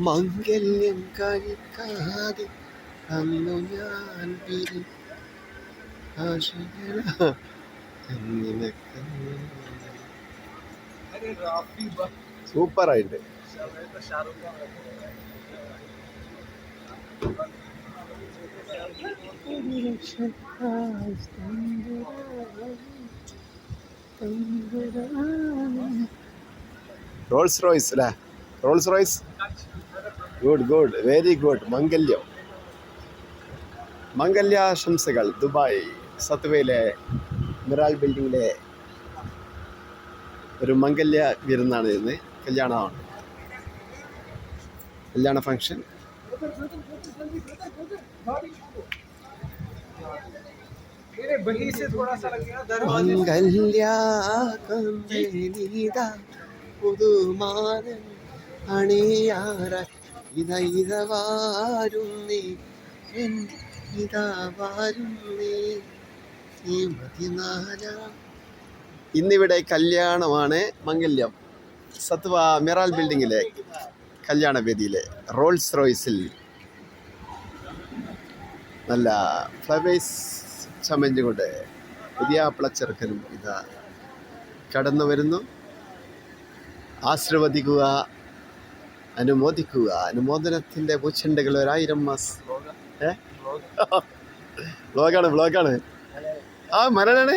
മംഗല്യം കഴിക്കാതെ അന്നു ഞാൻ സൂപ്പറായിട്ട്. റോൾസ് റോയ്സ് അല്ലേ? Rolls Royce. Good good, very good. മംഗല്യാശംസകൾ. ദുബായ് സത്വയിലെ മിറാൽ ബിൽഡിങ്ങിലെ ഒരു മംഗല്യ വിരുന്നാണ് ഇന്ന്. കല്യാണ ഫംഗ്ഷൻ. പുതുമാരൻ അണിയാറ ഇത വാരുന്നേ, ഇതാ വാരുന്നേ. ഇന്നിവിടെ കല്യാണമാണ്, മംഗല്യം. സത്വ മിറാൽ ബിൽഡിങ്ങിലെ കല്യാണ വേദിയിലെ റോൾസ് റോയ്സിൽ നല്ല ഫ്ലവേഴ്സ് ചമഞ്ഞുകൊണ്ട് പുതിയ പ്ലച്ചെറുക്കനും ഇതാ കടന്നു വരുന്നു. ആശീർവദിക്കുക, അനുമോദിക്കുക. അനുമോദനത്തിൻ്റെ പൂച്ചെണ്ടുകൾ 1000 മാസ്. വ്ളോഗാണ്. ആ മരണാണ്.